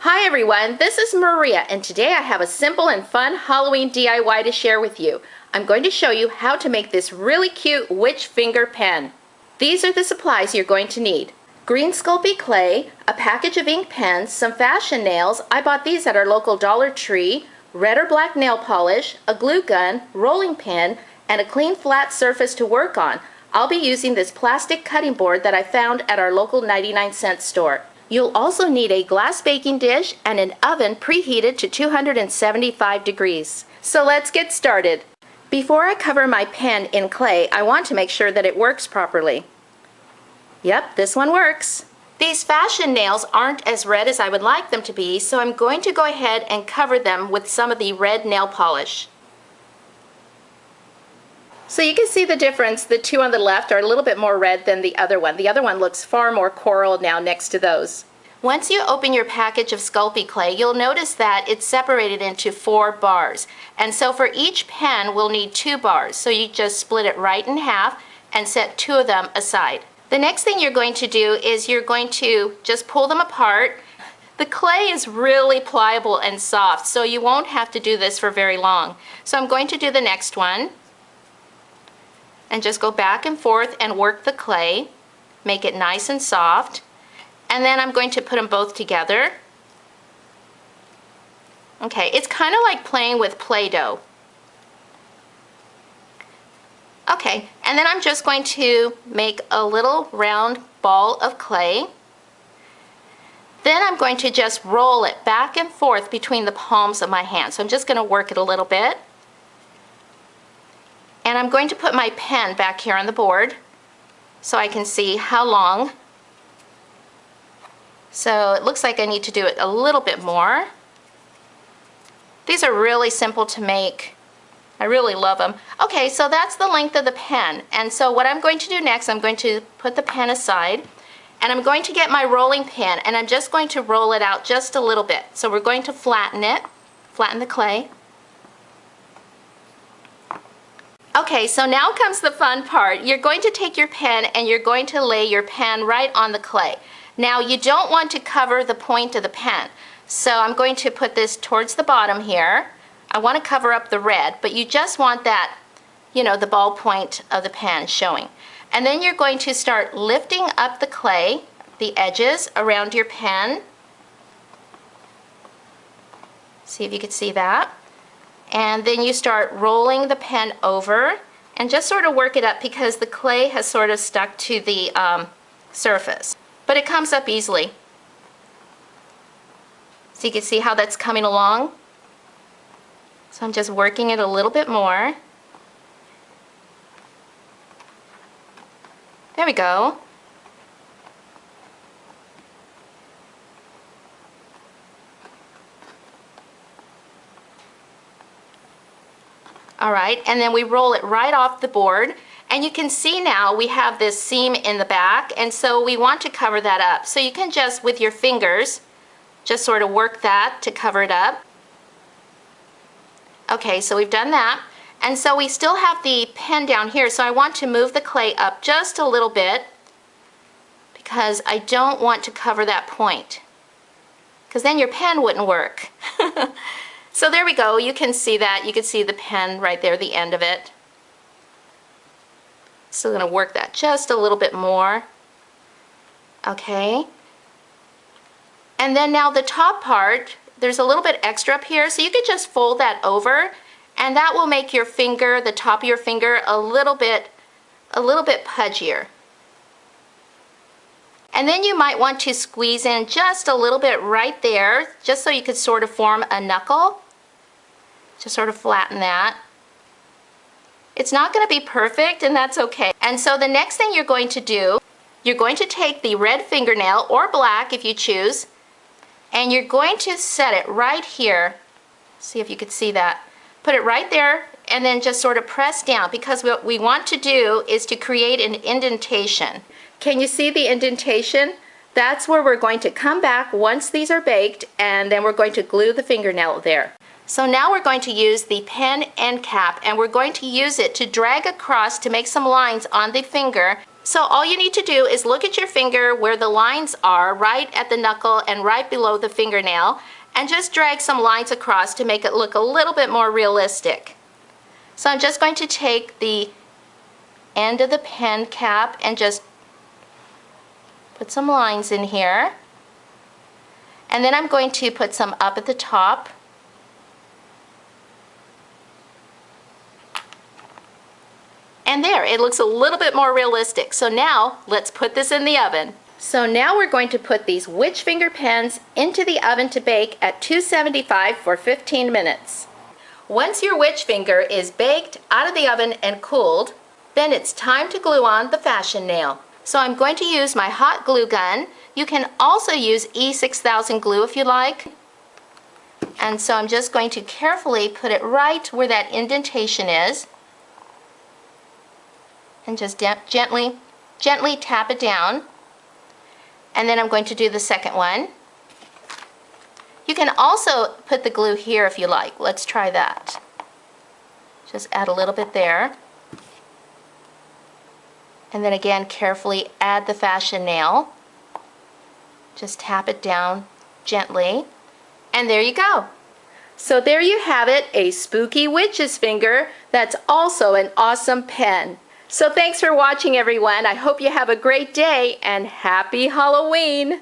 Hi everyone, this is Maria, and today I have a simple and fun Halloween DIY to share with you. I'm going to show you how to make this really cute witch finger pen. These are the supplies you're going to need. Green Sculpey clay, a package of ink pens, some fashion nails, I bought these at our local Dollar Tree, red or black nail polish, a glue gun, rolling pin, and a clean flat surface to work on. I'll be using this plastic cutting board that I found at our local 99-cent store. You'll also need a glass baking dish and an oven preheated to 275 degrees. So let's get started. Before I cover my pen in clay, I want to make sure that it works properly. Yep, this one works. These fashion nails aren't as red as I would like them to be, so I'm going to go ahead and cover them with some of the red nail polish. So you can see the difference. The two on the left are a little bit more red than the other one. The other one looks far more coral now next to those. Once you open your package of Sculpey clay, you'll notice that it's separated into 4 bars. And so for each pen, we'll need 2 bars. So you just split it right in half and set 2 of them aside. The next thing you're going to do is you're going to just pull them apart. The clay is really pliable and soft, so you won't have to do this for very long. So I'm going to do the next one. And just go back and forth and work the clay, make it nice and soft, and then I'm going to put them both together. Okay, it's kind of like playing with Play-Doh. Okay, and then I'm just going to make a little round ball of clay. Then I'm going to just roll it back and forth between the palms of my hand. So I'm just going to work it a little bit. And I'm going to put my pen back here on the board so I can see how long. So it looks like I need to do it a little bit more. These are really simple to make. I really love them. Okay, so that's the length of the pen. And so what I'm going to do next, I'm going to put the pen aside and I'm going to get my rolling pin and I'm just going to roll it out just a little bit. So we're going to flatten it, flatten the clay. Okay, so now comes the fun part. You're going to take your pen and you're going to lay your pen right on the clay. Now you don't want to cover the point of the pen. So I'm going to put this towards the bottom here. I want to cover up the red, but you just want that, you know, the ball point of the pen showing. And then you're going to start lifting up the clay, the edges around your pen. See if you can see that. And then you start rolling the pen over and just sort of work it up because the clay has sort of stuck to the surface. But it comes up easily. So you can see how that's coming along. So I'm just working it a little bit more. There we go. Alright, and then we roll it right off the board, and you can see now we have this seam in the back, and so we want to cover that up. So you can just, with your fingers, just sort of work that to cover it up. Okay, so we've done that, and so we still have the pen down here, so I want to move the clay up just a little bit because I don't want to cover that point, because then your pen wouldn't work. So there we go, you can see that. You can see the pen right there, the end of it. Still going to work that just a little bit more. Okay. And then now the top part, there's a little bit extra up here, so you could just fold that over, and that will make your finger, the top of your finger, a little bit pudgier. And then you might want to squeeze in just a little bit right there, just so you could sort of form a knuckle. Just sort of flatten that. It's not going to be perfect, and that's okay. And so the next thing you're going to do, you're going to take the red fingernail, or black if you choose, and you're going to set it right here. See if you could see that. Put it right there, and then just sort of press down, because what we want to do is to create an indentation. Can you see the indentation? That's where we're going to come back once these are baked, and then we're going to glue the fingernail there. So now we're going to use the pen end cap, and we're going to use it to drag across to make some lines on the finger So all you need to do is look at your finger where the lines are, right at the knuckle and right below the fingernail, and just drag some lines across to make it look a little bit more realistic. So I'm just going to take the end of the pen cap and just put some lines in here. And then I'm going to put some up at the top. And there, it looks a little bit more realistic. So now, let's put this in the oven. So now we're going to put these witch finger pens into the oven to bake at 275 for 15 minutes. Once your witch finger is baked out of the oven and cooled, then it's time to glue on the fashion nail. So I'm going to use my hot glue gun. You can also use E6000 glue if you like. And so I'm just going to carefully put it right where that indentation is. And just gently tap it down. And then I'm going to do the second one. You can also put the glue here if you like. Let's try that. Just add a little bit there. And then again, carefully add the fashion nail. Just tap it down gently. And there you go. So there you have it, a spooky witch's finger that's also an awesome pen. So thanks for watching, everyone. I hope you have a great day and happy Halloween!